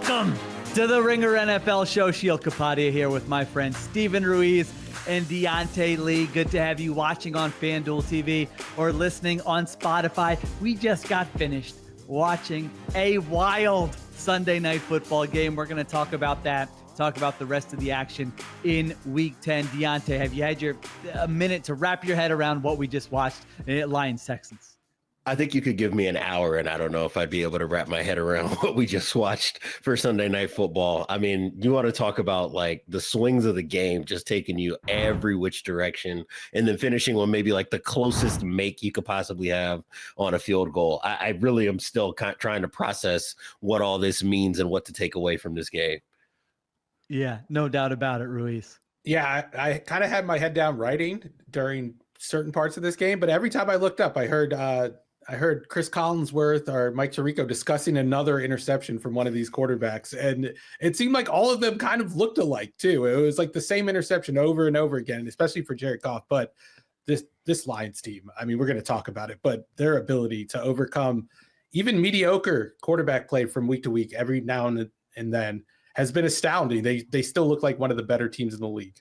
Welcome to the Ringer NFL show. Sheil Kapadia here with my friends Steven Ruiz and Diante Lee. Good to have you watching on FanDuel TV or listening on Spotify. We just got finished watching a wild Sunday night football game. We're going to talk about that, talk about the rest of the action in Week 10. Diante, have you had a minute to wrap your head around what we just watched at Lions Texans? I think you could give me an hour, and I don't know if I'd be able to wrap my head around what we just watched for Sunday Night Football. I mean, you want to talk about like the swings of the game just taking you every which direction and then finishing on maybe like the closest make you could possibly have on a field goal. I really am still trying to process what all this means and what to take away from this game. Yeah, no doubt about it, Ruiz. Yeah, I kind of had my head down writing during certain parts of this game, but every time I looked up, I heard Chris Collinsworth or Mike Tirico discussing another interception from one of these quarterbacks. And it seemed like all of them kind of looked alike too. It was like the same interception over and over again, especially for Jared Goff. But this Lions team, I mean, we're going to talk about it, but their ability to overcome even mediocre quarterback play from week to week, every now and then, has been astounding. They still look like one of the better teams in the league.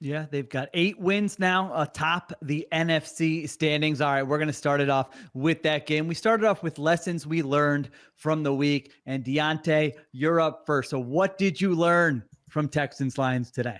Yeah, they've got 8 wins now atop the NFC standings. All right, we're going to start it off with that game. We started off with lessons we learned from the week. And Diante, you're up first. So what did you learn from Texans Lions today?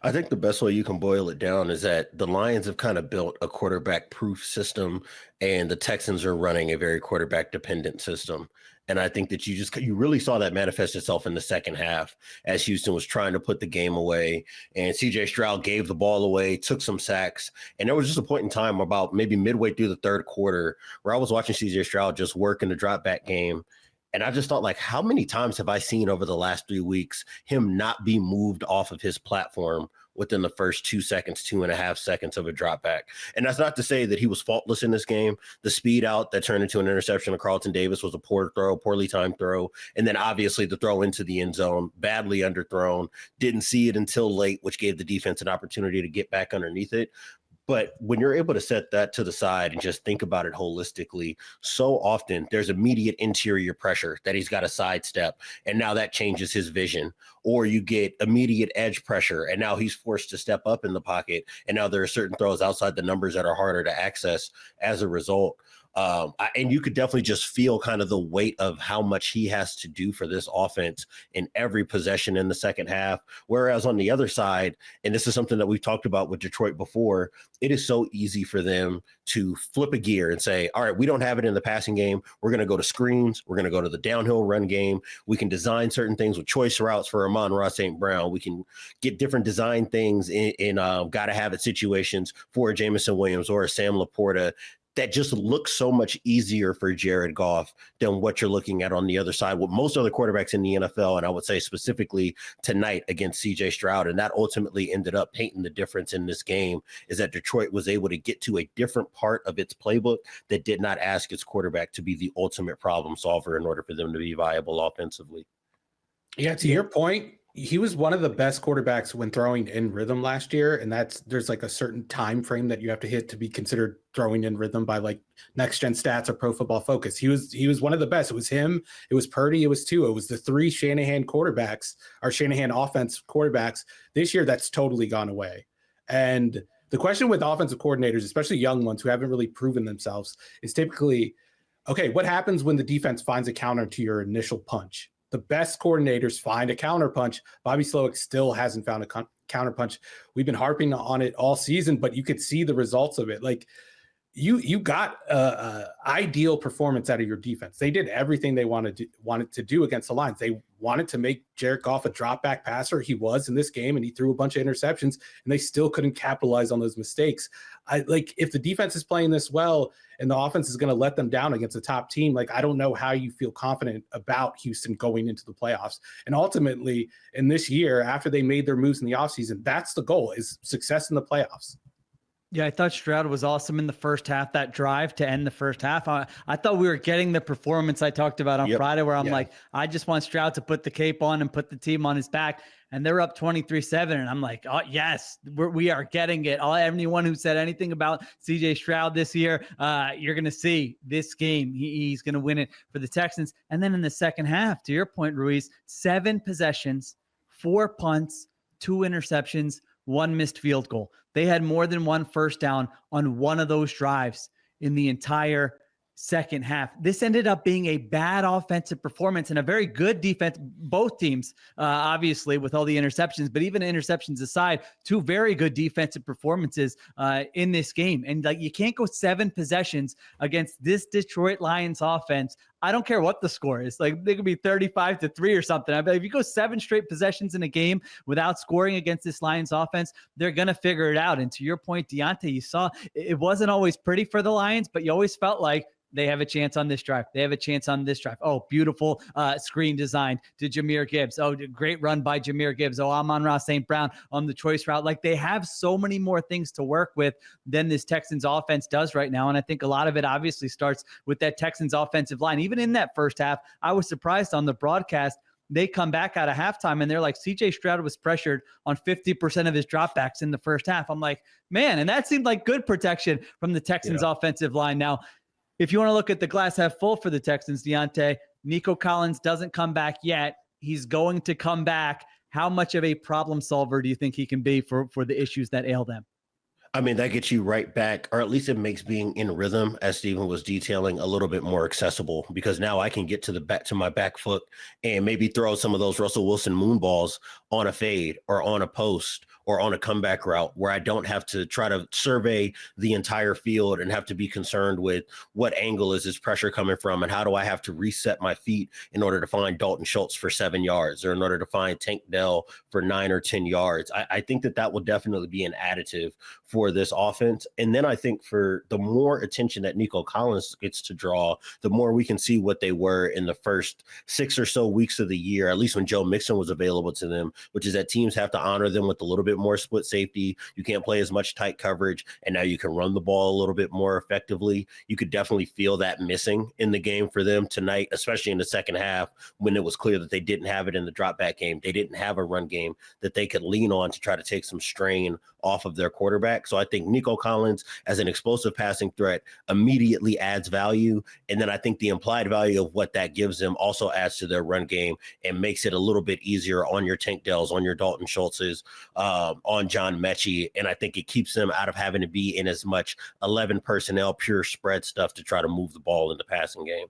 I think the best way you can boil it down is that the Lions have kind of built a quarterback-proof system, and the Texans are running a very quarterback-dependent system. And I think that you really saw that manifest itself in the second half as Houston was trying to put the game away, and CJ Stroud gave the ball away, took some sacks. And there was just a point in time about maybe midway through the third quarter where I was watching CJ Stroud just work in the drop back game. And I just thought, like, how many times have I seen over the last 3 weeks him not be moved off of his platform within the first 2 seconds, 2.5 seconds of a drop back? And that's not to say that he was faultless in this game. The speed out that turned into an interception of Carlton Davis was a poor throw, poorly timed throw. And then obviously the throw into the end zone, badly underthrown, didn't see it until late, which gave the defense an opportunity to get back underneath it. But when you're able to set that to the side and just think about it holistically, so often there's immediate interior pressure that he's got to sidestep, and now that changes his vision. Or you get immediate edge pressure, and now he's forced to step up in the pocket, and now there are certain throws outside the numbers that are harder to access as a result. And you could definitely just feel kind of the weight of how much he has to do for this offense in every possession in the second half. Whereas on the other side, and this is something that we've talked about with Detroit before, it is so easy for them to flip a gear and say, all right, we don't have it in the passing game. We're going to go to screens. We're going to go to the downhill run game. We can design certain things with choice routes for Amon-Ra St. Brown. We can get different design things in gotta have it situations for a Jamison Williams or a Sam Laporta that just looks so much easier for Jared Goff than what you're looking at on the other side with most other quarterbacks in the NFL. And I would say specifically tonight against CJ Stroud. And that ultimately ended up painting the difference in this game, is that Detroit was able to get to a different part of its playbook that did not ask its quarterback to be the ultimate problem solver in order for them to be viable offensively. Yeah, to your point, he was one of the best quarterbacks when throwing in rhythm last year. And there's like a certain time frame that you have to hit to be considered throwing in rhythm by like Next Gen Stats or Pro Football Focus. He was one of the best. It was him, it was Purdy, it was Tua. It was the 3 Shanahan quarterbacks, or Shanahan offense quarterbacks. This year, that's totally gone away. And the question with offensive coordinators, especially young ones who haven't really proven themselves, is typically, okay, what happens when the defense finds a counter to your initial punch? The best coordinators find a counterpunch. Bobby Slowick still hasn't found a counterpunch. We've been harping on it all season, but you could see the results of it. Like you got ideal performance out of your defense. They did everything they wanted to do against the Lions. They wanted to make Jared Goff a drop back passer. He was in this game, and he threw a bunch of interceptions, and they still couldn't capitalize on those mistakes. If the defense is playing this well and the offense is going to let them down against a top team, like, I don't know how you feel confident about Houston going into the playoffs. And ultimately, in this year, after they made their moves in the offseason, that's the goal, is success in the playoffs. Yeah, I thought Stroud was awesome in the first half, that drive to end the first half. I thought we were getting the performance I talked about on Friday where I'm like, I just want Stroud to put the cape on and put the team on his back. And they're up 23-7. And I'm like, oh, yes, we are getting it. Anyone who said anything about CJ Stroud this year, you're going to see this game. He's going to win it for the Texans. And then in the second half, to your point, Ruiz, 7 possessions, 4 punts, 2 interceptions, 1 missed field goal. They had more than 1 first down on one of those drives in the entire second half. This ended up being a bad offensive performance and a very good defense. Both teams, obviously, with all the interceptions, but even interceptions aside, 2 very good defensive performances in this game. And like, you can't go 7 possessions against this Detroit Lions offense. I don't care what the score is. Like, they could be 35-3 or something. I bet if you go 7 straight possessions in a game without scoring against this Lions offense, they're going to figure it out. And to your point, Diante, you saw it wasn't always pretty for the Lions, but you always felt like they have a chance on this drive. They have a chance on this drive. Oh, beautiful screen design to Jahmyr Gibbs. Oh, great run by Jahmyr Gibbs. Oh, Amon-Ra St. Brown on the choice route. Like, they have so many more things to work with than this Texans offense does right now. And I think a lot of it obviously starts with that Texans offensive line. Even in that first half, I was surprised on the broadcast. They come back out of halftime and they're like, CJ Stroud was pressured on 50% of his dropbacks in the first half. I'm like, man, and that seemed like good protection from the Texans offensive line. Now, if you want to look at the glass half full for the Texans, Diante, Nico Collins doesn't come back yet. He's going to come back. How much of a problem solver do you think he can be for the issues that ail them? I mean, that gets you right back, or at least it makes being in rhythm, as Steven was detailing, a little bit more accessible, because now I can get to my back foot and maybe throw some of those Russell Wilson moon balls on a fade or on a post or on a comeback route where I don't have to try to survey the entire field and have to be concerned with what angle is this pressure coming from and how do I have to reset my feet in order to find Dalton Schultz for 7 yards or in order to find Tank Dell for 9 or 10 yards. I think that will definitely be an additive for this offense. And then I think for the more attention that Nico Collins gets to draw, the more we can see what they were in the first 6 or so weeks of the year, at least when Joe Mixon was available to them, which is that teams have to honor them with a little bit more split safety. You can't play as much tight coverage, and now you can run the ball a little bit more effectively. You could definitely feel that missing in the game for them tonight, especially in the second half when it was clear that they didn't have it in the drop back game. They didn't have a run game that they could lean on to try to take some strain off of their quarterback. So I think Nico Collins as an explosive passing threat immediately adds value. And then I think the implied value of what that gives them also adds to their run game and makes it a little bit easier on your Tank Dells, on your Dalton Schultzes, on John Mechie. And I think it keeps them out of having to be in as much 11 personnel, pure spread stuff to try to move the ball in the passing game.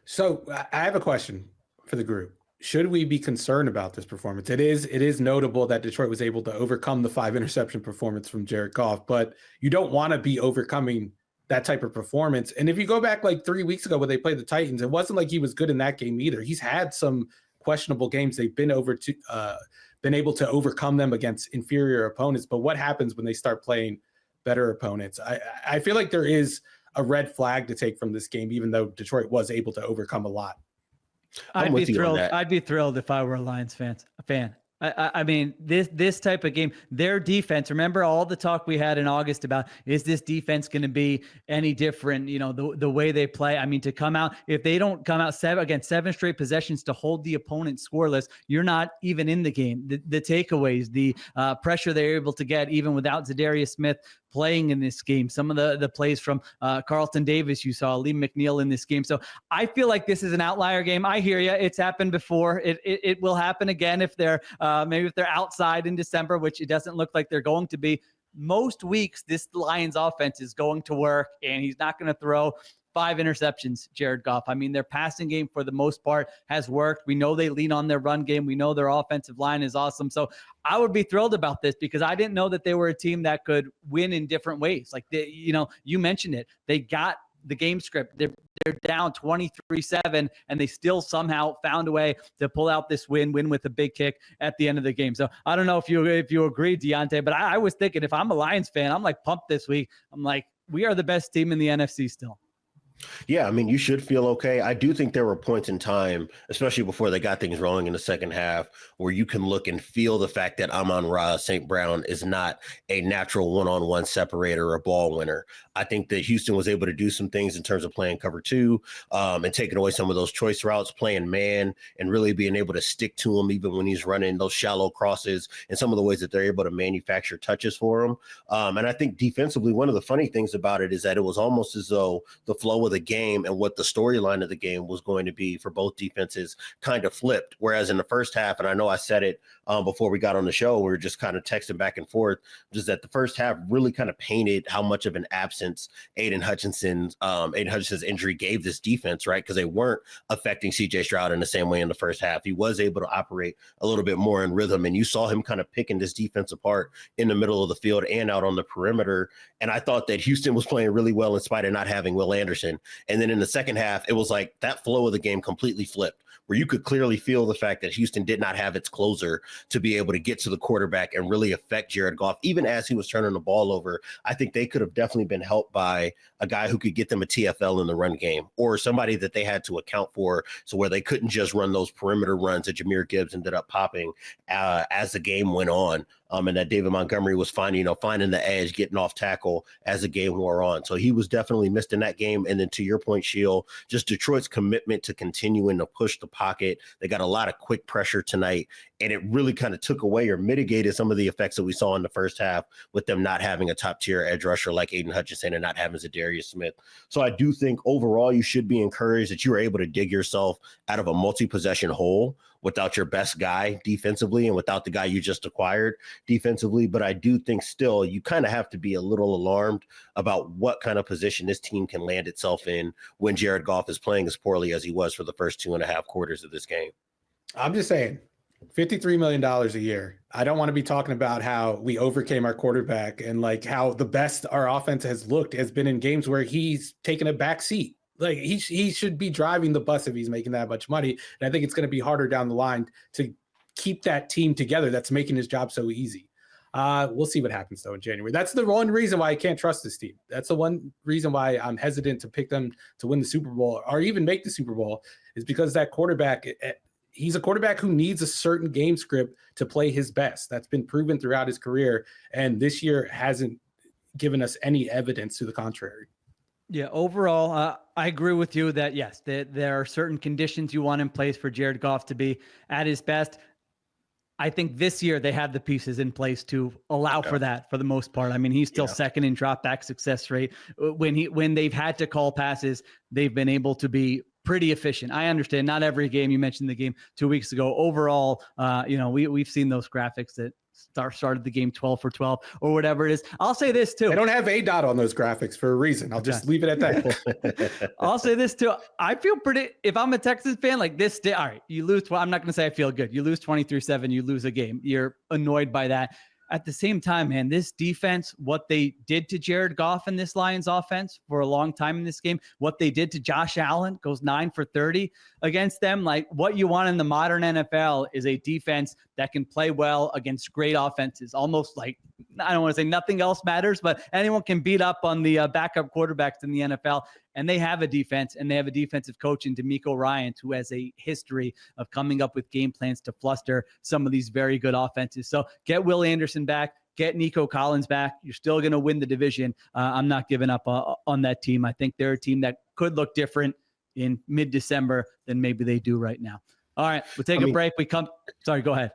So I have a question for the group. Should we be concerned about this performance? It is notable that Detroit was able to overcome the 5 interception performance from Jared Goff, but you don't want to be overcoming that type of performance. And if you go back like 3 weeks ago when they played the Titans, it wasn't like he was good in that game either. He's had some questionable games. They've been able to overcome them against inferior opponents. But what happens when they start playing better opponents? I feel like there is a red flag to take from this game, even though Detroit was able to overcome a lot. I'd be thrilled. I'd be thrilled if I were a Lions fan. I mean, this type of game, their defense, remember all the talk we had in August about, is this defense going to be any different, the way they play? I mean, to come out, if they don't come out 7 straight possessions to hold the opponent scoreless, you're not even in the game. The takeaways, the pressure they're able to get even without Zadarius Smith playing in this game, some of the plays from Carlton Davis, you saw Lee McNeil in this game. So I feel like this is an outlier game. I hear you. It's happened before. It will happen again if they're maybe if they're outside in December, which it doesn't look like they're going to be. Most weeks, this Lions offense is going to work, and he's not going to throw 5 interceptions, Jared Goff. I mean, their passing game for the most part has worked. We know they lean on their run game. We know their offensive line is awesome. So I would be thrilled about this because I didn't know that they were a team that could win in different ways. Like, you mentioned it. They got the game script. They're down 23-7, and they still somehow found a way to pull out this win with a big kick at the end of the game. So I don't know if you agree, Diante, but I was thinking if I'm a Lions fan, I'm like pumped this week. I'm like, we are the best team in the NFC still. Yeah, I mean, you should feel okay. I do think there were points in time, especially before they got things rolling in the second half, where you can look and feel the fact that Amon-Ra St. Brown is not a natural one-on-one separator or ball winner. I think that Houston was able to do some things in terms of playing cover two and taking away some of those choice routes, playing man, and really being able to stick to him even when he's running those shallow crosses and some of the ways that they're able to manufacture touches for him. And I think defensively, one of the funny things about it is that it was almost as though the flow of the game and what the storyline of the game was going to be for both defenses kind of flipped. Whereas in the first half, and I know I said it before we got on the show, we were just kind of texting back and forth, just that the first half really kind of painted how much of an absence Aiden Hutchinson's injury gave this defense, right? Because they weren't affecting CJ Stroud in the same way in the first half. He was able to operate a little bit more in rhythm, and you saw him kind of picking this defense apart in the middle of the field and out on the perimeter. And I thought that Houston was playing really well in spite of not having Will Anderson. And then in the second half, it was like that flow of the game completely flipped, where you could clearly feel the fact that Houston did not have its closer to be able to get to the quarterback and really affect Jared Goff. Even as he was turning the ball over, I think they could have definitely been helped by a guy who could get them a TFL in the run game, or somebody that they had to account for, so where they couldn't just run those perimeter runs that Jahmyr Gibbs ended up popping as the game went on. And that David Montgomery was finding the edge, getting off tackle as the game wore on. So he was definitely missed in that game. And then to your point, Sheil, just Detroit's commitment to continuing to push the pocket. They got a lot of quick pressure tonight, and it really kind of took away or mitigated some of the effects that we saw in the first half with them not having a top-tier edge rusher like Aiden Hutchinson and not having Zadarius Smith. So I do think overall you should be encouraged that you were able to dig yourself out of a multi-possession hole without your best guy defensively and without the guy you just acquired defensively. But I do think still you kind of have to be a little alarmed about what kind of position this team can land itself in when Jared Goff is playing as poorly as he was for the first 2.5 quarters of this game. I'm just saying, $53 million a year. I don't want to be talking about how we overcame our quarterback and like how the best our offense has looked has been in games where he's taken a back seat. Like he should be driving the bus if he's making that much money. And I think it's going to be harder down the line to keep that team together that's making his job so easy. We'll see what happens though in January. That's the one reason why I can't trust this team. That's the one reason why I'm hesitant to pick them to win the Super Bowl or even make the Super Bowl, is because that quarterback, he's a quarterback who needs a certain game script to play his best. That's been proven throughout his career. And this year hasn't given us any evidence to the contrary. Yeah, overall, I agree with you that, yes, there are certain conditions you want in place for Jared Goff to be at his best. I think this year they have the pieces in place to allow for that for the most part. I mean, he's still second in drop back success rate. When they've had to call passes, they've been able to be pretty efficient. I understand not every game. You mentioned the game 2 weeks ago. Overall, we've seen those graphics that started the game 12 for 12 or whatever it is. I'll say this too. They don't have ADOT on those graphics for a reason. I'll just leave it at that. I'll say this too. I feel pretty, if I'm a Texans fan, like this day, all right, you lose. I'm not going to say I feel good. You lose 23-7, you lose a game. You're annoyed by that. At the same time, man, this defense, what they did to Jared Goff in this Lions offense for a long time in this game, what they did to Josh Allen, goes 9 for 30 against them. Like, what you want in the modern NFL is a defense that can play well against great offenses. Almost like, I don't want to say nothing else matters, but anyone can beat up on the backup quarterbacks in the NFL. And they have a defense, and they have a defensive coach in DeMeco Ryans, who has a history of coming up with game plans to fluster some of these very good offenses. So get Will Anderson back, get Nico Collins back. You're still going to win the division. I'm not giving up on that team. I think they're a team that could look different in mid-December than maybe they do right now. All right, we'll take a break. Sorry, go ahead.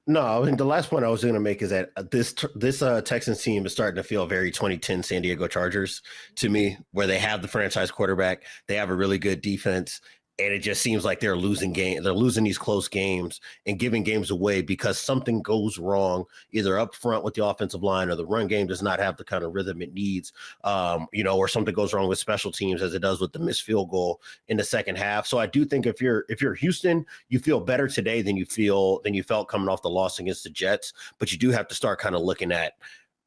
No, I mean, the last point I was going to make is that this Texans team is starting to feel very 2010 San Diego Chargers to me, where they have the franchise quarterback, they have a really good defense, and it just seems like they're losing these close games and giving games away because something goes wrong either up front with the offensive line, or the run game does not have the kind of rhythm it needs, or something goes wrong with special teams, as it does with the missed field goal in the second half. So I do think if you're Houston, you feel better today than you felt coming off the loss against the Jets, but you do have to start kind of looking at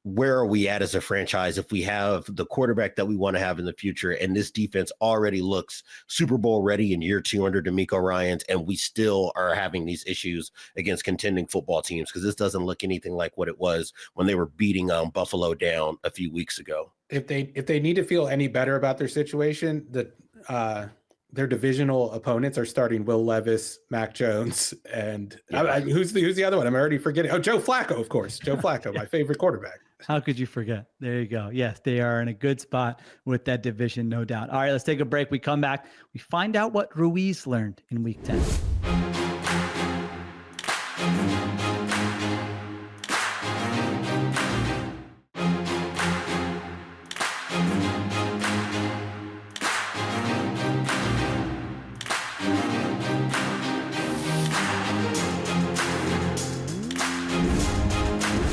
where are we at as a franchise if we have the quarterback that we want to have in the future, and this defense already looks Super Bowl ready in year 2 under DeMeco Ryans, and we still are having these issues against contending football teams, because this doesn't look anything like what it was when they were beating Buffalo down a few weeks ago. If they need to feel any better about their situation, their divisional opponents are starting Will Levis, Mac Jones, and who's the other one? I'm already forgetting. Oh, Joe Flacco, of course. Joe Flacco, my favorite quarterback. How could you forget? There you go. Yes, they are in a good spot with that division, no doubt. All right, let's take a break. We come back. We find out what Ruiz learned in week 10.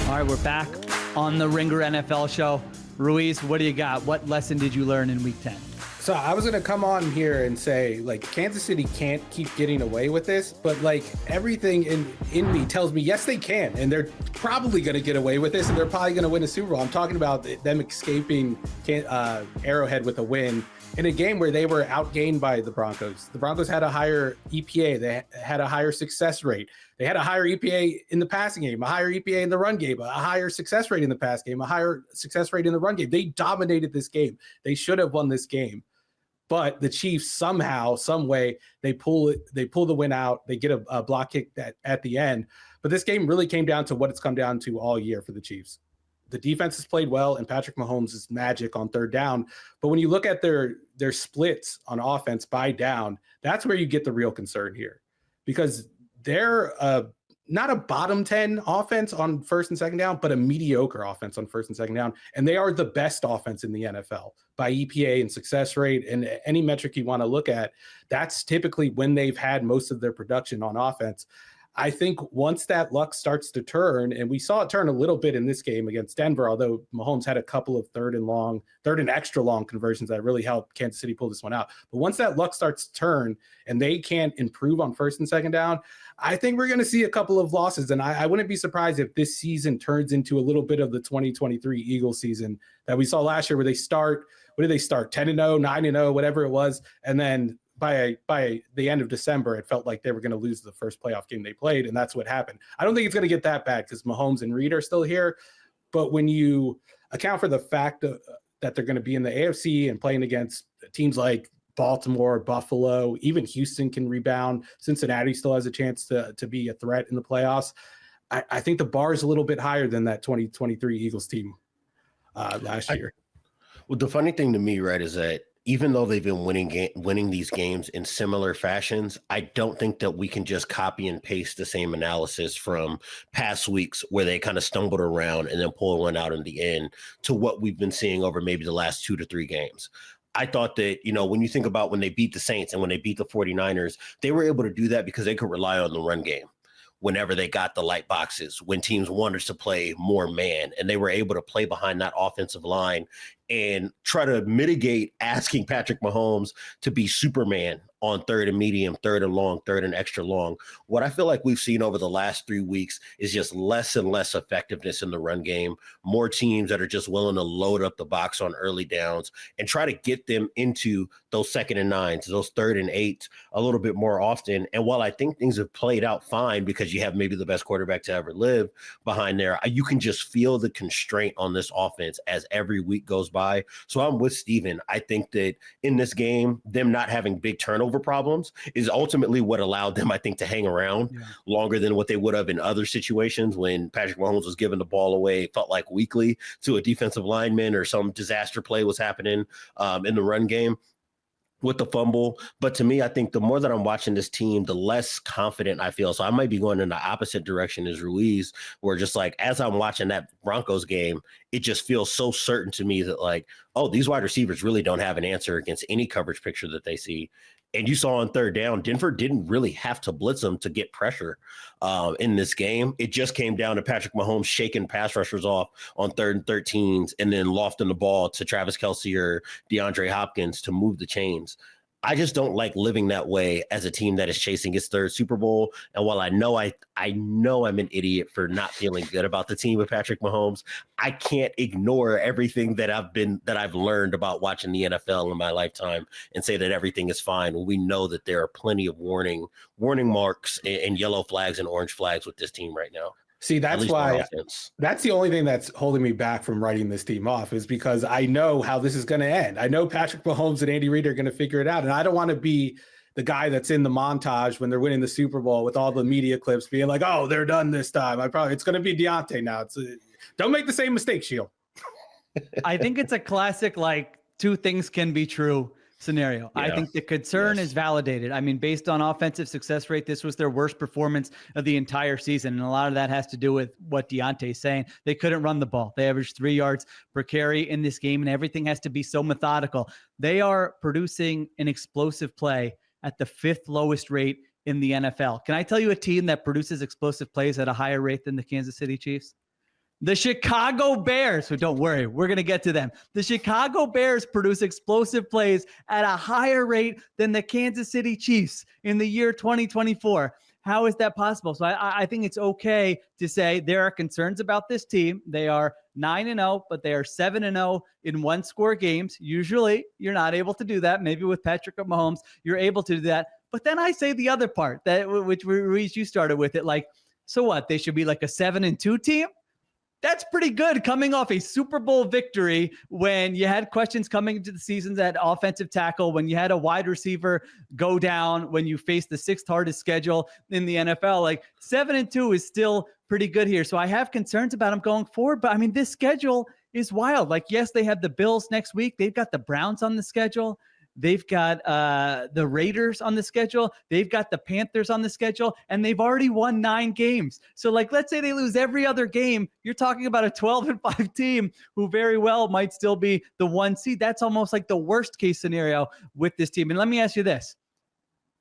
All right, we're back on the Ringer NFL show. Ruiz, what do you got? What lesson did you learn in week 10? So I was going to come on here and say, like, Kansas City can't keep getting away with this, but like everything in me tells me, yes, they can. And they're probably going to get away with this, and they're probably going to win a Super Bowl. I'm talking about them escaping Arrowhead with a win in a game where they were outgained by the Broncos. The Broncos had a higher EPA. They had a higher success rate. They had a higher EPA in the passing game, a higher EPA in the run game, a higher success rate in the pass game, a higher success rate in the run game. They dominated this game. They should have won this game. But the Chiefs somehow, some way, they pull the win out. They get a block kick at the end. But this game really came down to what it's come down to all year for the Chiefs. The defense has played well, and Patrick Mahomes is magic on third down. But when you look at their splits on offense by down, that's where you get the real concern here, because they're not a bottom 10 offense on first and second down, but a mediocre offense on first and second down. And they are the best offense in the NFL by EPA and success rate and any metric you want to look at. That's typically when they've had most of their production on offense. I think once that luck starts to turn, and we saw it turn a little bit in this game against Denver, although Mahomes had a couple of third and extra long conversions that really helped Kansas City pull this one out. But once that luck starts to turn and they can't improve on first and second down, I think we're going to see a couple of losses. And I wouldn't be surprised if this season turns into a little bit of the 2023 Eagles season that we saw last year, where they start, 10-0, 9-0, whatever it was. And then by the end of December, it felt like they were going to lose the first playoff game they played, and that's what happened. I don't think it's going to get that bad because Mahomes and Reed are still here, but when you account for the fact that they're going to be in the AFC and playing against teams like Baltimore, Buffalo, even Houston can rebound, Cincinnati still has a chance to be a threat in the playoffs, I think the bar is a little bit higher than that 2023 Eagles team last year. Well, the funny thing to me, right, is that even though they've been winning these games in similar fashions, I don't think that we can just copy and paste the same analysis from past weeks where they kind of stumbled around and then pulled one out in the end to what we've been seeing over maybe the last 2 to 3 games. I thought that, when you think about when they beat the Saints and when they beat the 49ers, they were able to do that because they could rely on the run game whenever they got the light boxes, when teams wanted to play more man, and they were able to play behind that offensive line and try to mitigate asking Patrick Mahomes to be Superman on third and medium, third and long, third and extra long. What I feel like we've seen over the last 3 weeks is just less and less effectiveness in the run game, more teams that are just willing to load up the box on early downs and try to get them into those 2nd and 9s, those 3rd and 8s a little bit more often. And while I think things have played out fine because you have maybe the best quarterback to ever live behind there, you can just feel the constraint on this offense as every week goes by. So I'm with Steven. I think that in this game, them not having big turnover problems is ultimately what allowed them, I think, to hang around longer than what they would have in other situations when Patrick Mahomes was giving the ball away, felt like weekly to a defensive lineman, or some disaster play was happening in the run game with the fumble. But to me, I think the more that I'm watching this team, the less confident I feel. So I might be going in the opposite direction as Ruiz, where just like, as I'm watching that Broncos game, it just feels so certain to me that like, oh, these wide receivers really don't have an answer against any coverage picture that they see. And you saw on third down, Denver didn't really have to blitz them to get pressure in this game. It just came down to Patrick Mahomes shaking pass rushers off on 3rd and 13s and then lofting the ball to Travis Kelce or DeAndre Hopkins to move the chains. I just don't like living that way as a team that is chasing its third Super Bowl. And while I know I'm an idiot for not feeling good about the team with Patrick Mahomes, I can't ignore everything that I've learned about watching the NFL in my lifetime and say that everything is fine when we know that there are plenty of warning marks and yellow flags and orange flags with this team right now. See, that's why that's the only thing that's holding me back from writing this team off, is because I know how this is going to end. I know Patrick Mahomes and Andy Reid are going to figure it out. And I don't want to be the guy that's in the montage when they're winning the Super Bowl with all the media clips being like, oh, they're done this time. It's going to be Diante now. Don't make the same mistake, Sheil. I think it's a classic, like, two things can be true scenario. Yeah. I think the concern is validated. I mean, based on offensive success rate, this was their worst performance of the entire season. And a lot of that has to do with what Diante is saying. They couldn't run the ball. They averaged 3 yards per carry in this game, and everything has to be so methodical. They are producing an explosive play at the 5th lowest rate in the NFL. Can I tell you a team that produces explosive plays at a higher rate than the Kansas City Chiefs? The Chicago Bears. So don't worry, we're going to get to them. The Chicago Bears produce explosive plays at a higher rate than the Kansas City Chiefs in the year 2024. How is that possible? So I think it's okay to say there are concerns about this team. They are 9-0, but they are 7-0 in one-score games. Usually, you're not able to do that. Maybe with Patrick Mahomes, you're able to do that. But then I say the other part, that which Ruiz, you started with it. Like, so what? They should be like a 7-2 team? That's pretty good coming off a Super Bowl victory when you had questions coming into the season at offensive tackle, when you had a wide receiver go down, when you faced the 6th hardest schedule in the NFL. Like, 7-2 is still pretty good here. So I have concerns about them going forward, but I mean, this schedule is wild. Like, yes, they have the Bills next week. They've got the Browns on the schedule. They've got the Raiders on the schedule. They've got the Panthers on the schedule, and they've already won 9 games. So, like, let's say they lose every other game. You're talking about a 12-5 team who very well might still be the 1 seed. That's almost like the worst case scenario with this team. And let me ask you this.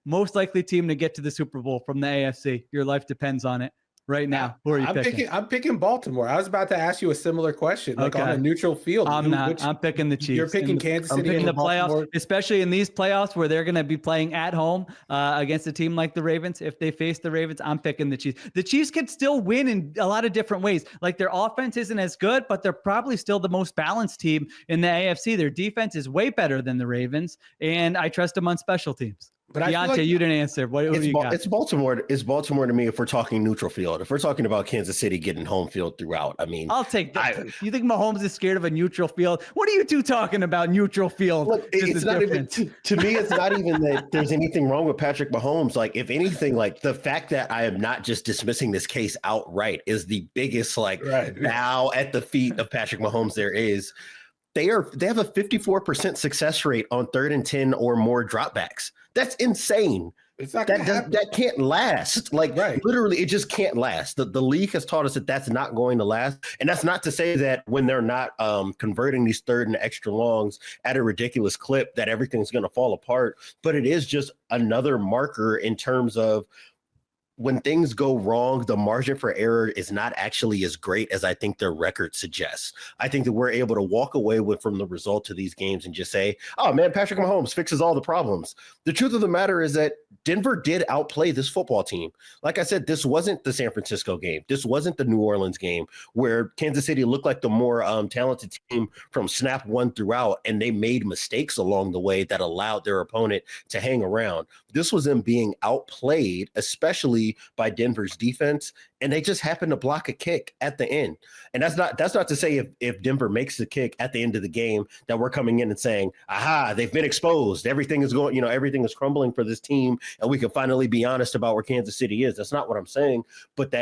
Most likely team to get to the Super Bowl from the AFC. Your life depends on it. Right now, who are you picking? I'm picking Baltimore. I was about to ask you a similar question, like on a neutral field. I'm not. I'm picking the Chiefs. You're picking Kansas City. I'm picking the playoffs, especially in these playoffs where they're going to be playing at home against a team like the Ravens. If they face the Ravens, I'm picking the Chiefs. The Chiefs can still win in a lot of different ways. Like, their offense isn't as good, but they're probably still the most balanced team in the AFC. Their defense is way better than the Ravens, and I trust them on special teams. But Diante, like you didn't answer. Who do you got? It's Baltimore. It's Baltimore to me if we're talking neutral field. If we're talking about Kansas City getting home field throughout, I mean, I'll take that. You think Mahomes is scared of a neutral field? What are you two talking about? Neutral field. Look, it's not even to me. It's not even that there's anything wrong with Patrick Mahomes. Like, if anything, like, the fact that I am not just dismissing this case outright is the biggest bow at the feet of Patrick Mahomes there is. They have a 54% success rate on 3rd and 10 or more dropbacks. That's insane. It's not that can't last. Like, literally, it just can't last. The league has taught us that that's not going to last. And that's not to say that when they're not converting these 3rd and extra longs at a ridiculous clip that everything's going to fall apart. But it is just another marker in terms of when things go wrong, the margin for error is not actually as great as I think their record suggests. I think that we're able to walk away from the result of these games and just say, oh man, Patrick Mahomes fixes all the problems. The truth of the matter is that Denver did outplay this football team. Like I said, this wasn't the San Francisco game. This wasn't the New Orleans game where Kansas City looked like the more talented team from snap 1 throughout, and they made mistakes along the way that allowed their opponent to hang around. This was them being outplayed, especially by Denver's defense, and they just happened to block a kick at the end. And that's not to say if Denver makes the kick at the end of the game that we're coming in and saying, aha, they've been exposed. Everything is going, everything is crumbling for this team, and we can finally be honest about where Kansas City is. That's not what I'm saying, but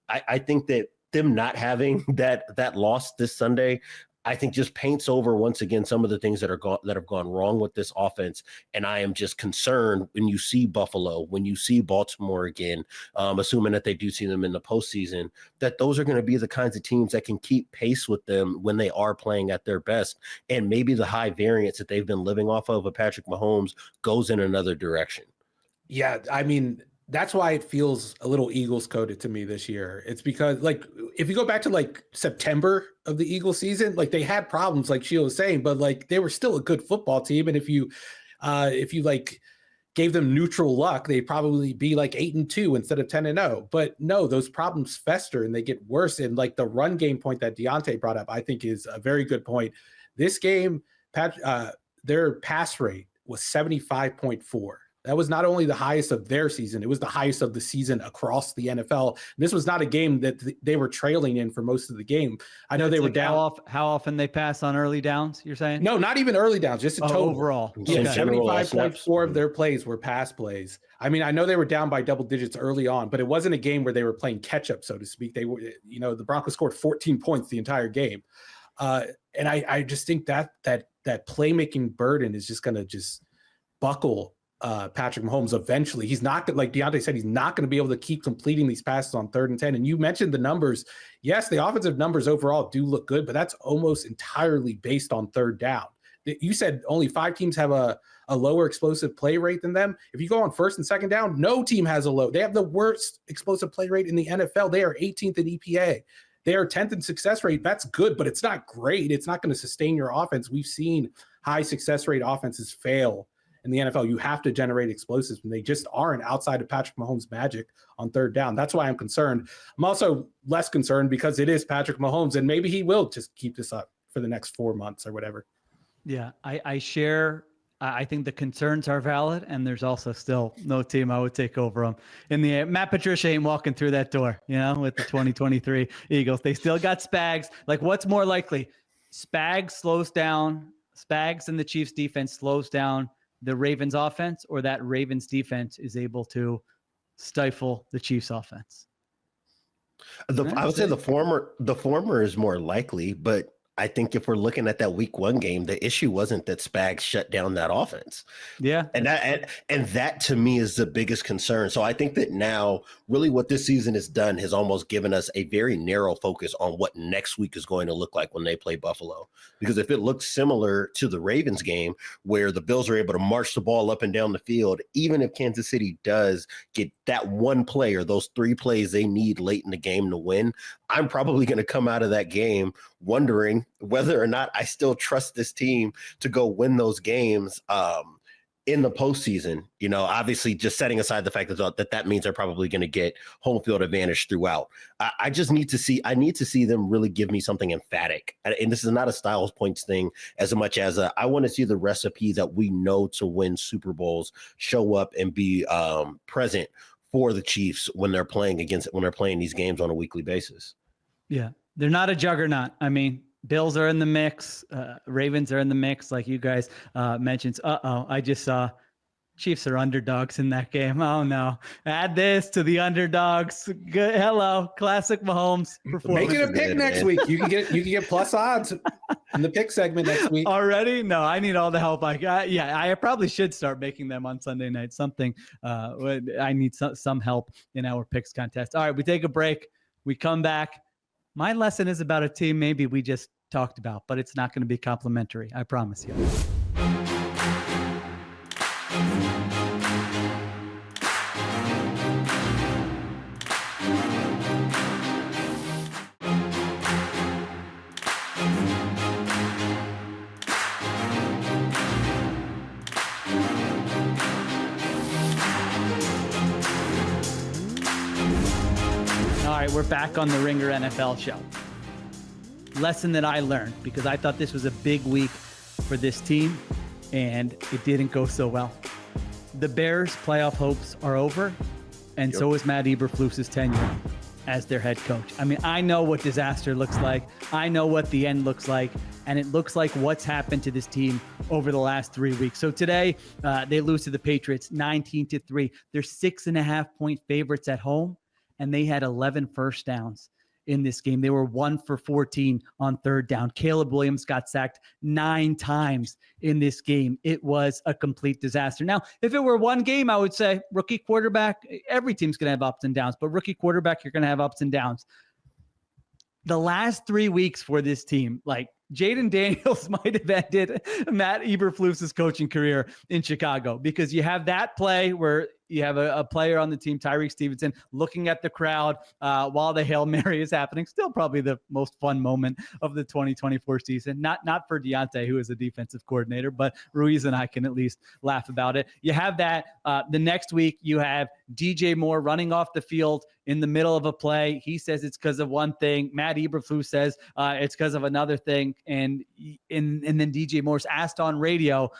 I think that them not having that loss this Sunday, I think just paints over once again some of the things that have gone wrong with this offense. And I am just concerned when you see Buffalo, when you see Baltimore again, assuming that they do see them in the postseason, that those are going to be the kinds of teams that can keep pace with them when they are playing at their best. And maybe the high variance that they've been living off of Patrick Mahomes goes in another direction. Yeah, I mean, that's why it feels a little Eagles coded to me this year. It's because, like, if you go back to like September of the Eagles season, like, they had problems, like Sheil was saying, but like, they were still a good football team. And if you If you gave them neutral luck, they'd probably be 8-2 instead of 10-0. But no, those problems fester and they get worse. And the run game point that Diante brought up, I think is a very good point. This game, their pass rate was 75.4. That was not only the highest of their season, it was the highest of the season across the NFL. This was not a game that they were trailing in for most of the game. I know they were down. How often they pass on early downs, you're saying? No, not even early downs, just a total. Overall. Yeah, 75.4 of their plays were pass plays. I mean, I know they were down by double digits early on, but it wasn't a game where they were playing catch up, so to speak. They were, the Broncos scored 14 points the entire game. And I just think that playmaking burden is just going to just buckle Patrick Mahomes eventually. He's not, like Diante said, he's not going to be able to keep completing these passes on 3rd and 10. And you mentioned the numbers. Yes, the offensive numbers overall do look good, but that's almost entirely based on 3rd down. You said only 5 teams have a lower explosive play rate than them. If you go on 1st and 2nd down, no team has a low. They have the worst explosive play rate in the NFL. They are 18th in EPA. They are 10th in success rate. That's good, but it's not great. It's not going to sustain your offense. We've seen high success rate offenses fail in the NFL. You have to generate explosives, and they just aren't outside of Patrick Mahomes' magic on 3rd down. That's why I'm concerned. I'm also less concerned because it is Patrick Mahomes, and maybe he will just keep this up for the next 4 months or whatever. Yeah, I share. I think the concerns are valid, and there's also still no team I would take over them. Matt Patricia ain't walking through that door, with the 2023 Eagles. They still got Spags. What's more likely? Spags and the Chiefs defense slows down the Ravens offense, or that Ravens defense is able to stifle the Chiefs offense? I would say the former is more likely, but I think if we're looking at that week 1 game, the issue wasn't that Spags shut down that offense. Yeah. And that to me is the biggest concern. So I think that now really what this season has done has almost given us a very narrow focus on what next week is going to look like when they play Buffalo. Because if it looks similar to the Ravens game where the Bills are able to march the ball up and down the field, even if Kansas City does get that one play or those 3 plays they need late in the game to win, I'm probably going to come out of that game wondering whether or not I still trust this team to go win those games in the postseason. Obviously just setting aside the fact that means they're probably going to get home field advantage throughout. I need to see them really give me something emphatic. And this is not a Styles points thing as much as I want to see the recipe that we know to win Super Bowls show up and be present for the Chiefs when they're playing these games on a weekly basis. Yeah. They're not a juggernaut. I mean, Bills are in the mix. Ravens are in the mix, like you guys mentioned. I just saw Chiefs are underdogs in that game. Oh, no. Add this to the underdogs. Good. Hello. Classic Mahomes performance. Make it a pick next week. You can get plus odds in the pick segment next week. Already? No, I need all the help I got. Yeah, I probably should start making them on Sunday night. I need some help in our picks contest. All right, we take a break. We come back. My lesson is about a team maybe we just talked about, but it's not going to be complimentary. I promise you. All right, we're back on the Ringer NFL show. Lesson that I learned, because I thought this was a big week for this team, and it didn't go so well. The Bears' playoff hopes are over, and so is Matt Eberflus's tenure as their head coach. I mean, I know what disaster looks like. I know what the end looks like, and it looks like what's happened to this team over the last 3 weeks. So today, they lose to the Patriots 19-3. They're 6.5-point favorites at home, and they had 11 first downs in this game. They were 1 for 14 on 3rd down. Caleb Williams got sacked 9 times in this game. It was a complete disaster. Now, if it were one game, I would say rookie quarterback, every team's going to have ups and downs, but rookie quarterback, you're going to have ups and downs. The last 3 weeks for this team, Jaden Daniels might have ended Matt Eberflus's coaching career in Chicago, because you have that play where You have a player on the team, Tyreek Stevenson, looking at the crowd while the Hail Mary is happening. Still probably the most fun moment of the 2024 season. Not for Diante, who is a defensive coordinator, but Ruiz and I can at least laugh about it. You have that. The next week, you have DJ Moore running off the field in the middle of a play. He says it's because of one thing. Matt Eberflus says it's because of another thing. And then DJ Moore's asked on radio,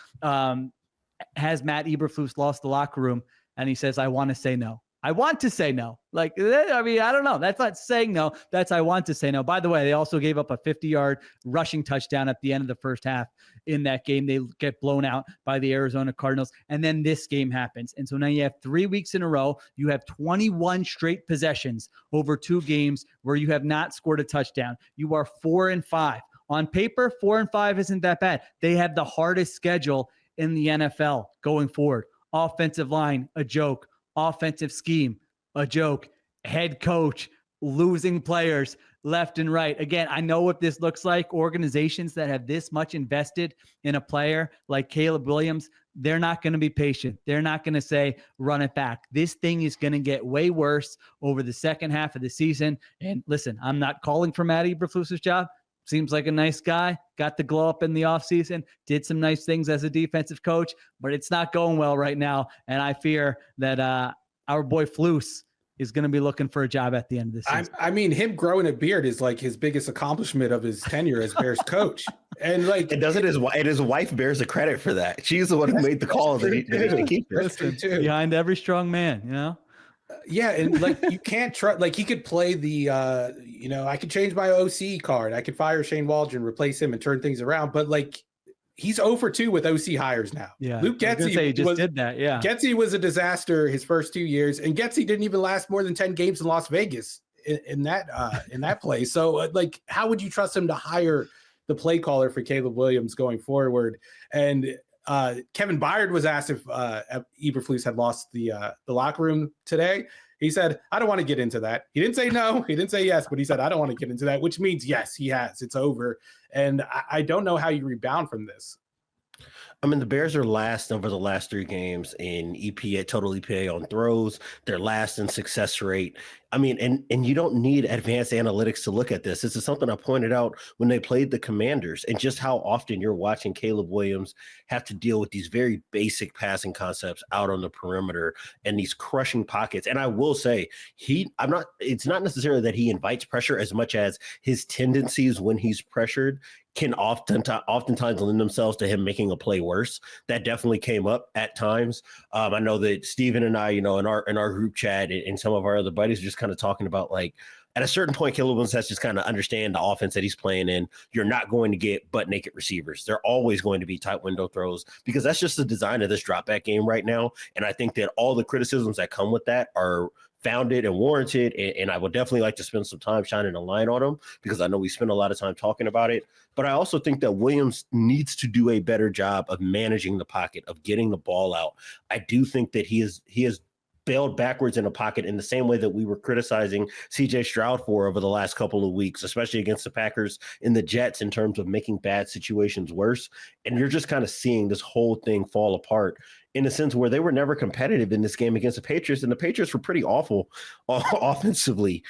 has Matt Eberflus lost the locker room? And he says, I want to say no. I want to say no. Like, I mean, I don't know. That's not saying no. That's I want to say no. By the way, they also gave up a 50-yard rushing touchdown at the end of the first half in that game. They get blown out by the Arizona Cardinals. And then this game happens. And so now you have 3 weeks in a row. You have 21 straight possessions over 2 games where you have not scored a touchdown. You are 4-5. On paper, 4-5 isn't that bad. They have the hardest schedule in the NFL going forward. Offensive line, a joke. Offensive scheme, a joke. Head coach, losing players left and right. Again, I know what this looks like. Organizations that have this much invested in a player like Caleb Williams, they're not going to be patient. They're not going to say, run it back. This thing is going to get way worse over the second half of the season. And listen, I'm not calling for Matt Eberflus's job. Seems like a nice guy, got the glow up in the offseason, did some nice things as a defensive coach, but it's not going well right now. And I fear that our boy Flus is going to be looking for a job at the end of the season. I mean, him growing a beard is like his biggest accomplishment of his tenure as Bears coach. And like, his wife bears the credit for that. She's the one who made the call that he keep it. Behind every strong man, you know? Yeah, and like you can't trust. Like he could play the, I could change my OC card. I could fire Shane Waldron, replace him, and turn things around. But like he's 0-2 with OC hires now. Yeah, Luke Getsy did that. Yeah, Getsy was a disaster his first 2 years, and Getsy didn't even last more than 10 games in Las Vegas in that place. So like, how would you trust him to hire the play caller for Caleb Williams going forward? And Kevin Byard was asked if Eberflus had lost the locker room today. He said, I don't want to get into that. He didn't say no. He didn't say yes, but he said, I don't want to get into that, which means yes, he has. It's over. And I don't know how you rebound from this. I mean, the Bears are last over the last 3 games in EPA, total EPA on throws. They're last in success rate. I mean, and you don't need advanced analytics to look at this. This is something I pointed out when they played the Commanders, and just how often you're watching Caleb Williams have to deal with these very basic passing concepts out on the perimeter and these crushing pockets. And I will say, it's not necessarily that he invites pressure as much as his tendencies when he's pressured can oftentimes lend themselves to him making a play worse. That definitely came up at times. I know that Steven and I, in our group chat and some of our other buddies are just kind of talking about, like, at a certain point, Caleb Williams has to just kind of understand the offense that he's playing in. You're not going to get butt naked receivers. They're always going to be tight window throws, because that's just the design of this drop back game right now. And I think that all the criticisms that come with that are founded and warranted. And I would definitely like to spend some time shining a line on them, because I know we spend a lot of time talking about it. But I also think that Williams needs to do a better job of managing the pocket, of getting the ball out. I do think that he has bailed backwards in a pocket in the same way that we were criticizing CJ Stroud for over the last couple of weeks, especially against the Packers and the Jets, in terms of making bad situations worse. And you're just kind of seeing this whole thing fall apart in a sense where they were never competitive in this game against the Patriots, and the Patriots were pretty awful offensively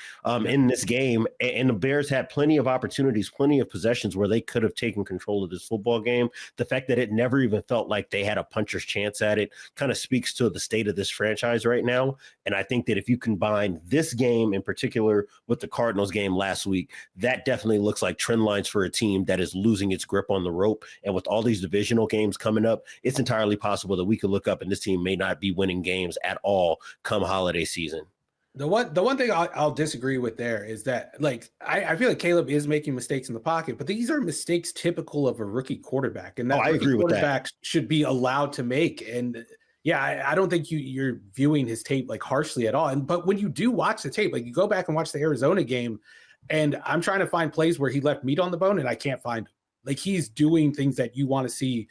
in this game. And the Bears had plenty of opportunities, plenty of possessions where they could have taken control of this football game. The fact that it never even felt like they had a puncher's chance at it kind of speaks to the state of this franchise right now. And I think that if you combine this game in particular with the Cardinals game last week, that definitely looks like trend lines for a team that is losing its grip on the rope. And with all these divisional games coming up, it's entirely possible that we could look up and this team may not be winning games at all come holiday season. The one thing I'll disagree with there is that, like, I feel like Caleb is making mistakes in the pocket, but these are mistakes typical of a rookie quarterback, and that I agree with quarterback should be allowed to make. And yeah, I don't think you're viewing his tape like harshly at all. But when you do watch the tape, like you go back and watch the Arizona game, and I'm trying to find plays where he left meat on the bone, and I can't find them. Like, he's doing things that you want to see.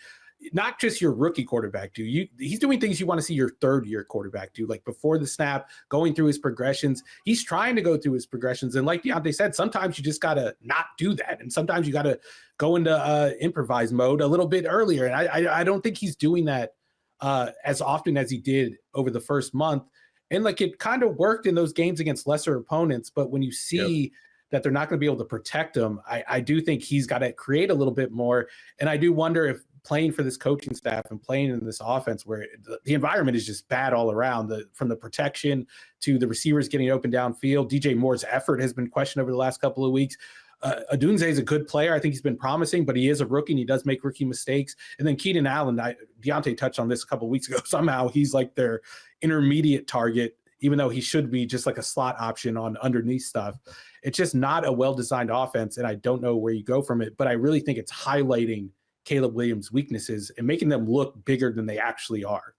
Not just your rookie quarterback do. He's doing things you want to see your third-year quarterback do, like before the snap, going through his progressions. He's trying to go through his progressions. And like Diante said, sometimes you just got to not do that. And sometimes you got to go into improvise mode a little bit earlier. And I don't think he's doing that as often as he did over the first month. And like it kind of worked in those games against lesser opponents. But when you see that they're not going to be able to protect him, I do think he's got to create a little bit more. And I do wonder if playing for this coaching staff and playing in this offense where the environment is just bad all around, from the protection to the receivers getting open downfield. DJ Moore's effort has been questioned over the last couple of weeks. Odunze is a good player. I think he's been promising, but he is a rookie and he does make rookie mistakes. And then Keenan Allen, Diante touched on this a couple of weeks ago. Somehow he's like their intermediate target, even though he should be just like a slot option on underneath stuff. It's just not a well-designed offense, and I don't know where you go from it. But I really think it's highlighting Caleb Williams' weaknesses and making them look bigger than they actually are.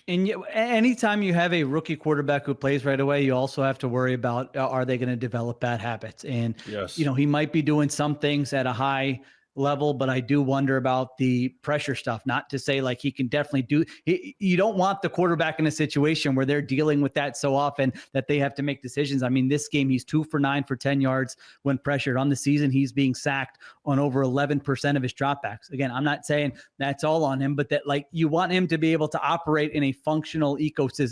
And anytime you have a rookie quarterback who plays right away, you also have to worry about, are they going to develop bad habits? And, he might be doing some things at a high level, but I do wonder about the pressure stuff. Not to say like he can definitely do, you don't want the quarterback in a situation where they're dealing with that so often that they have to make decisions. I mean, this game, he's 2 for 9 for 10 yards when pressured. On the season, he's being sacked on over 11% of his dropbacks. Again, I'm not saying that's all on him, but that like you want him to be able to operate in a functional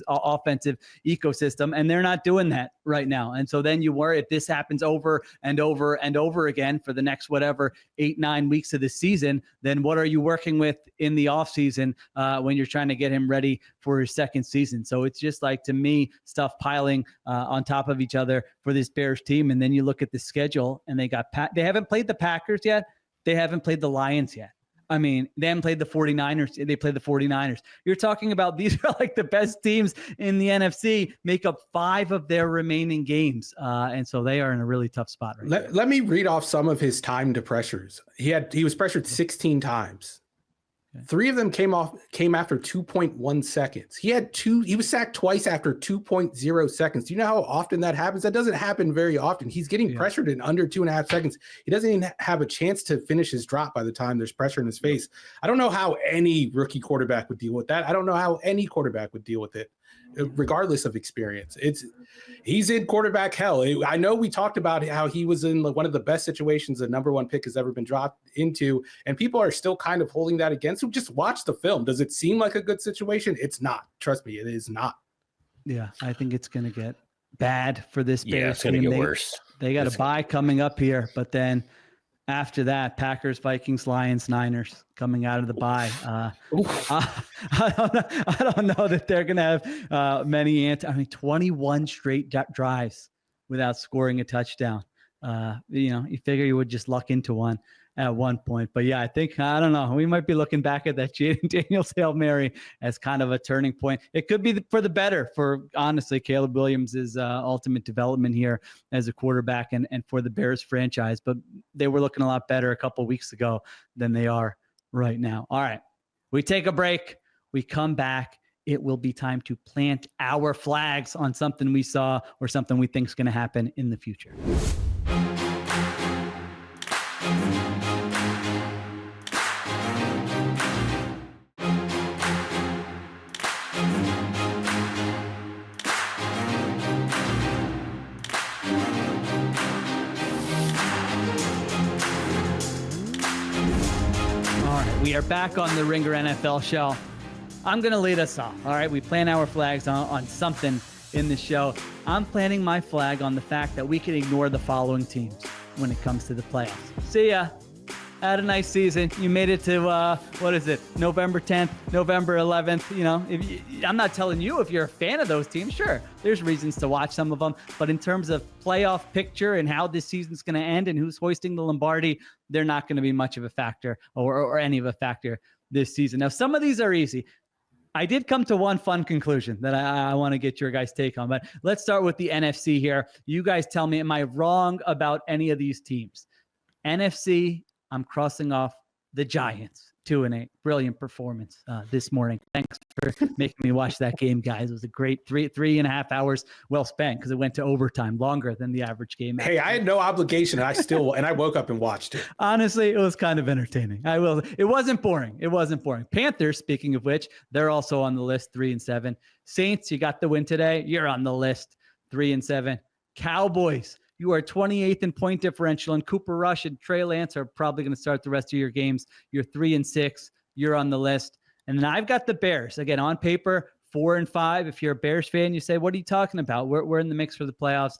offensive ecosystem, and they're not doing that right now. And so then you worry if this happens over and over and over again for the next, 8-9 weeks of the season, then what are you working with in the offseason when you're trying to get him ready for his second season? So it's just like, to me, stuff piling on top of each other for this Bears team. And then you look at the schedule and they haven't played the Packers yet. They haven't played the Lions yet. I mean, they haven't played the 49ers. They played the 49ers. You're talking about these are like the best teams in the NFC, make up 5 of their remaining games. And so they are in a really tough spot right now. Let me read off some of his time to pressures. He was pressured 16 times. Okay. 3 of them came after 2.1 seconds. He was sacked twice after 2.0 seconds. Do you know how often that happens? That doesn't happen very often. He's getting pressured in under 2.5 seconds. He doesn't even have a chance to finish his drop by the time there's pressure in his face. I don't know how any rookie quarterback would deal with that. I don't know how any quarterback would deal with it, regardless of experience. He's in quarterback hell. I know we talked about how he was in one of the best situations a number 1 pick has ever been dropped into, and people are still kind of holding that against him. Just watch the film. Does it seem like a good situation? It's not. Trust me, it is not. Yeah, I think it's going to get bad for this Bears team. Yeah, it's going to get worse. They got a bye coming up here, but then after that, Packers, Vikings, Lions, Niners coming out of the bye. I don't know that they're going to have many 21 straight drives without scoring a touchdown. You figure you would just luck into one at one point. But yeah, I don't know. We might be looking back at that Jaden Daniels Hail Mary as kind of a turning point. It could be for the better for, honestly, Caleb Williams' ultimate development here as a quarterback and for the Bears franchise. But they were looking a lot better a couple of weeks ago than they are right now. All right, we take a break. We come back. It will be time to plant our flags on something we saw or something we think is going to happen in the future. We are back on the Ringer NFL show. I'm going to lead us off. All right, we plant our flags on something in the show. I'm planting my flag on the fact that we can ignore the following teams when it comes to the playoffs. See ya. Had a nice season. You made it to, November 10th, November 11th. I'm not telling you if you're a fan of those teams. Sure, there's reasons to watch some of them. But in terms of playoff picture and how this season's going to end and who's hoisting the Lombardi, they're not going to be much of a factor or any of a factor this season. Now, some of these are easy. I did come to one fun conclusion that I want to get your guys' take on. But let's start with the NFC here. You guys tell me, am I wrong about any of these teams? NFC, I'm crossing off the Giants, 2-8. Brilliant performance this morning. Thanks for making me watch that game, guys. It was a great 3.5 hours well spent because it went to overtime, longer than the average game. Hey, I had no obligation, and I woke up and watched it. Honestly, it was kind of entertaining. It wasn't boring. Panthers, speaking of which, they're also on the list, 3-7. Saints, you got the win today. You're on the list, 3-7. Cowboys, you are 28th in point differential, and Cooper Rush and Trey Lance are probably going to start the rest of your games. You're 3-6. You're on the list. And then I've got the Bears. Again, on paper, 4-5. If you're a Bears fan, you say, what are you talking about? We're in the mix for the playoffs.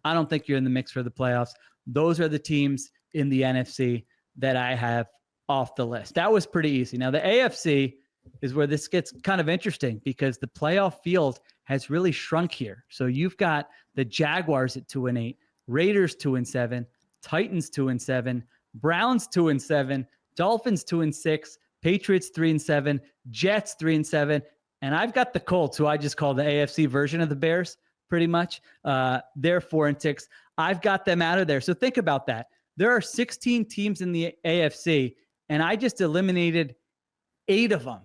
I don't think you're in the mix for the playoffs. Those are the teams in the NFC that I have off the list. That was pretty easy. Now, the AFC is where this gets kind of interesting because the playoff field has really shrunk here. So you've got the Jaguars at 2-8, Raiders 2-7, Titans 2-7, Browns 2-7, Dolphins 2-6, Patriots 3-7, Jets 3-7, and I've got the Colts, who I just call the AFC version of the Bears, pretty much. They're 4-6. I've got them out of there. So think about that. There are 16 teams in the AFC, and I just eliminated 8 of them.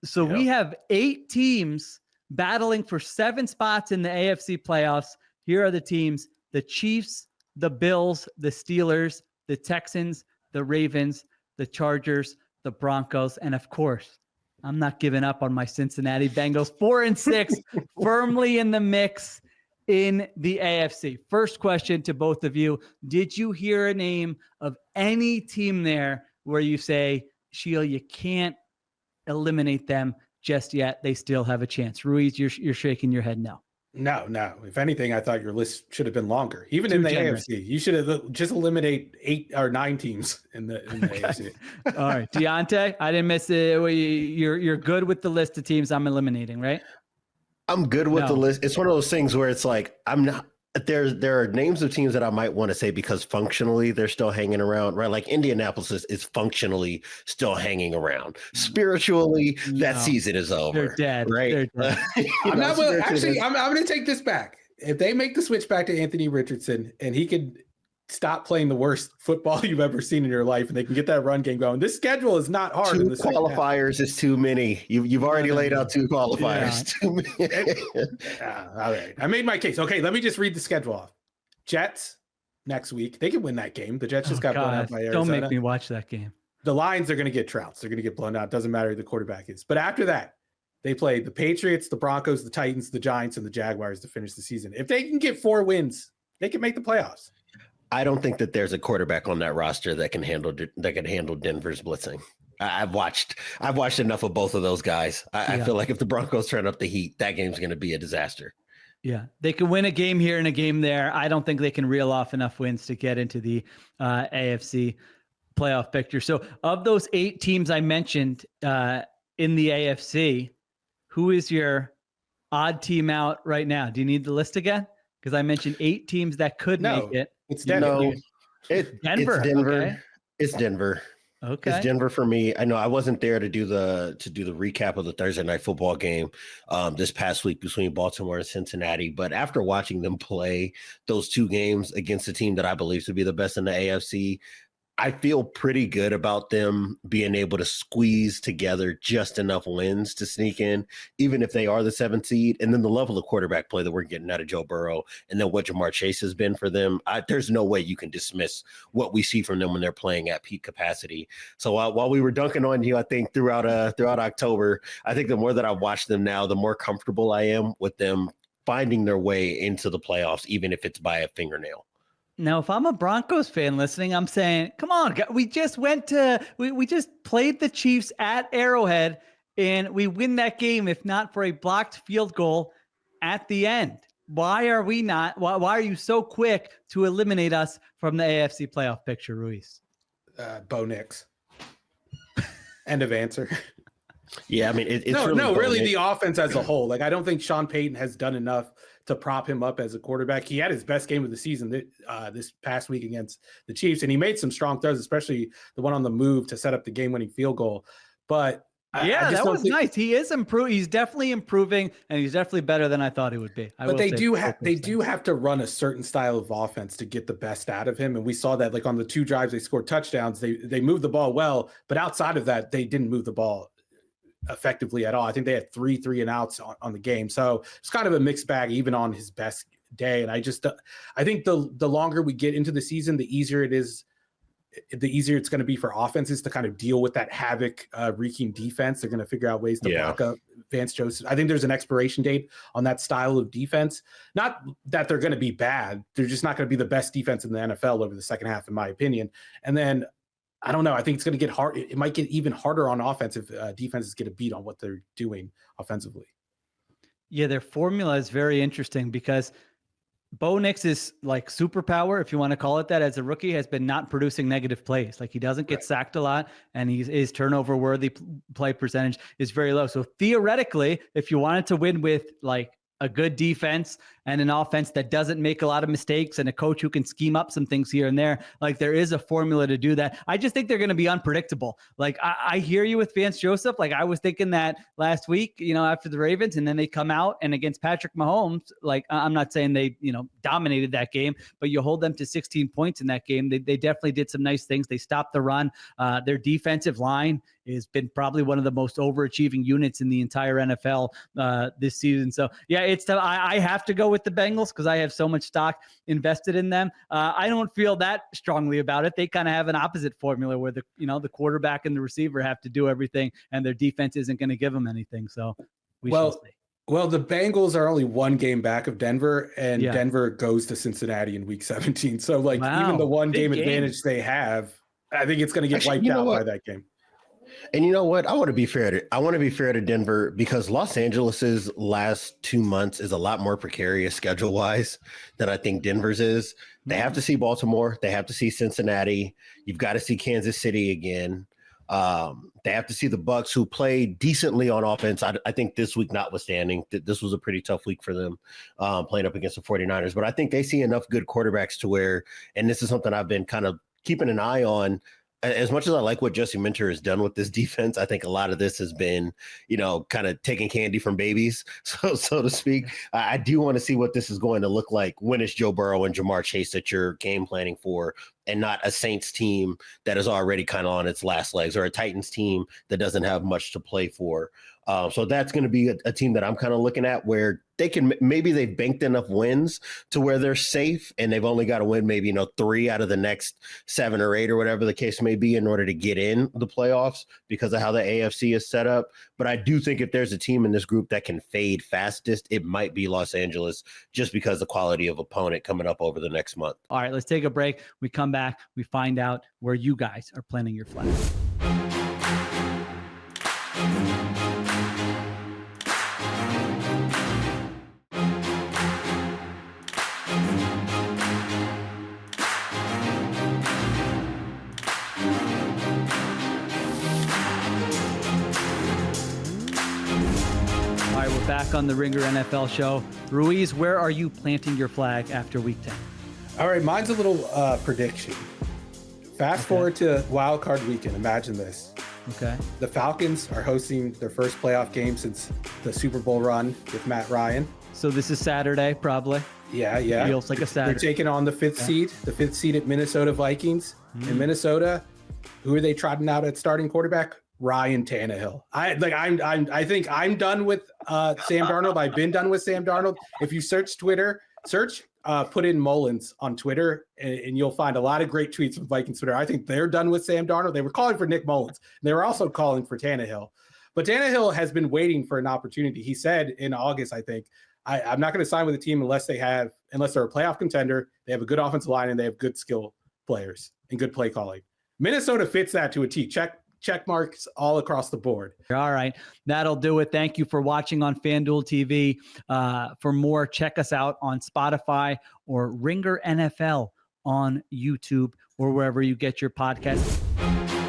So we have 8 teams battling for 7 spots in the AFC playoffs. Here are the teams: the Chiefs, the Bills, the Steelers, the Texans, the Ravens, the Chargers, the Broncos, and of course, I'm not giving up on my Cincinnati Bengals. 4-6, firmly in the mix in the AFC. First question to both of you. Did you hear a name of any team there where you say, Sheil, you can't eliminate them just yet? They still have a chance. Ruiz, you're shaking your head no. No. If anything, I thought your list should have been longer. Even in the AFC, you should have just eliminate 8 or 9 teams in the AFC. All right, Diante, I didn't miss it. You're good with the list of teams I'm eliminating, right? I'm good with the list. It's one of those things where it's like I'm not. There are names of teams that I might want to say because functionally they're still hanging around, right? Like Indianapolis is functionally still hanging around. Spiritually, that season is over. They're dead, right? They're dead. I'm going to take this back. If they make the switch back to Anthony Richardson and he could stop playing the worst football you've ever seen in your life, and they can get that run game going, this schedule is not hard. 2 qualifiers is too many. You've already laid out 2 qualifiers. Yeah. Too many. All right. I made my case. Okay, let me just read the schedule off. Jets next week. They can win that game. The Jets just got blown out by Arizona. Don't make me watch that game. The Lions are going to get trounced. They're going to get blown out. Doesn't matter who the quarterback is. But after that, they play the Patriots, the Broncos, the Titans, the Giants, and the Jaguars to finish the season. If they can get 4 wins, they can make the playoffs. I don't think that there's a quarterback on that roster that can handle Denver's blitzing. I've watched enough of both of those guys. I feel like if the Broncos turn up the heat, that game's going to be a disaster. Yeah, they can win a game here and a game there. I don't think they can reel off enough wins to get into the AFC playoff picture. So of those 8 teams I mentioned in the AFC, who is your odd team out right now? Do you need the list again? Because I mentioned 8 teams that could make it. It's Denver. Denver. It's Denver. Okay. It's Denver. Okay. It's Denver for me. I know I wasn't there to do the recap of the Thursday night football game this past week between Baltimore and Cincinnati. But after watching them play those 2 games against a team that I believe to be the best in the AFC, I feel pretty good about them being able to squeeze together just enough wins to sneak in, even if they are the 7th seed. And then the level of quarterback play that we're getting out of Joe Burrow and then what Jamar Chase has been for them, there's no way you can dismiss what we see from them when they're playing at peak capacity. So while we were dunking on you, I think throughout October, I think the more that I watch them now, the more comfortable I am with them finding their way into the playoffs, even if it's by a fingernail. Now, if I'm a Broncos fan listening, I'm saying, come on, we just we just played the Chiefs at Arrowhead and we win that game, if not for a blocked field goal at the end. Why are you so quick to eliminate us from the AFC playoff picture, Ruiz? Bo Nix. End of answer. Yeah, I mean, it's really the offense as a whole. Like, I don't think Sean Payton has done enough to prop him up as a quarterback. He had his best game of the season this past week against the Chiefs, and he made some strong throws, especially the one on the move to set up the game-winning field goal. But that was nice. He is improving. He's definitely improving, and he's definitely better than I thought he would be. But they do have to run a certain style of offense to get the best out of him, and we saw that. Like on the 2 drives they scored touchdowns, they moved the ball well, but outside of that, they didn't move the ball effectively at all. I think they had 3 and outs on the game. So it's kind of a mixed bag, even on his best day. And I think the longer we get into the season, the easier it's going to be for offenses to kind of deal with that havoc wreaking defense. They're going to figure out ways to block up Vance Joseph. I think there's an expiration date on that style of defense. Not that they're going to be bad. They're just not going to be the best defense in the NFL over the second half, in my opinion. And then I don't know. I think it's going to get hard. It might get even harder on offense if defenses get a beat on what they're doing offensively. Yeah, their formula is very interesting because Bo Nix's like superpower, if you want to call it that, as a rookie, has been not producing negative plays. Like he doesn't get sacked a lot, and his turnover worthy play percentage is very low. So theoretically, if you wanted to win with like a good defense and an offense that doesn't make a lot of mistakes and a coach who can scheme up some things here and there, like there is a formula to do that. I just think they're going to be unpredictable. Like I hear you with Vance Joseph. Like I was thinking that last week, after the Ravens, and then they come out and against Patrick Mahomes, like I'm not saying they, dominated that game, but you hold them to 16 points in that game. They definitely did some nice things. They stopped the run. Their defensive line has been probably one of the most overachieving units in the entire NFL this season. So yeah, it's tough. I have to go with the Bengals because I have so much stock invested in them. I don't feel that strongly about it. They kind of have an opposite formula where the quarterback and the receiver have to do everything, and their defense isn't going to give them anything. So we shall see. Well, the Bengals are only one game back of Denver, and Denver goes to Cincinnati in Week 17. So even the one game advantage they have, I think it's going to get wiped out by that game. And you know what? I want to be fair to Denver because Los Angeles's last 2 months is a lot more precarious schedule wise than I think Denver's is. They have to see Baltimore. They have to see Cincinnati. You've got to see Kansas City again. They have to see the Bucks, who played decently on offense. I think this week, notwithstanding, this was a pretty tough week for them playing up against the 49ers. But I think they see enough good quarterbacks to where, and this is something I've been kind of keeping an eye on. As much as I like what Jesse Minter has done with this defense, I think a lot of this has been, kind of taking candy from babies, so to speak. I do want to see what this is going to look like when it's Joe Burrow and Jamar Chase that you're game planning for, and not a Saints team that is already kind of on its last legs, or a Titans team that doesn't have much to play for. So that's going to be a team that I'm kind of looking at where they've banked enough wins to where they're safe, and they've only got to win maybe 3 out of the next 7 or 8 or whatever the case may be in order to get in the playoffs because of how the AFC is set up. But I do think if there's a team in this group that can fade fastest, it might be Los Angeles, just because the quality of opponent coming up over the next month. All right, let's take a break. We come back, we find out where you guys are planting your flag. Back on the Ringer NFL show. Ruiz, where are you planting your flag after week 10? All right, mine's a little prediction. Fast forward to wild card weekend. Imagine this. Okay. The Falcons are hosting their first playoff game since the Super Bowl run with Matt Ryan. So this is Saturday, probably. Yeah. Feels like a Saturday. They're taking on the fifth seed at Minnesota Vikings. In Minnesota, who are they trotting out at starting quarterback? Ryan Tannehill. I think I'm done with Sam Darnold. I've been done with Sam Darnold. If you search Twitter, put in Mullins on Twitter, and you'll find a lot of great tweets from Vikings Twitter. I think they're done with Sam Darnold. They were calling for Nick Mullins. They were also calling for Tannehill. But Tannehill has been waiting for an opportunity. He said in August, I think, I'm not going to sign with a team unless they're a playoff contender, they have a good offensive line, and they have good skill players and good play calling. Minnesota fits that to a T. Check marks all across the board. All right. That'll do it. Thank you for watching on FanDuel TV. For more, check us out on Spotify or Ringer NFL on YouTube or wherever you get your podcasts.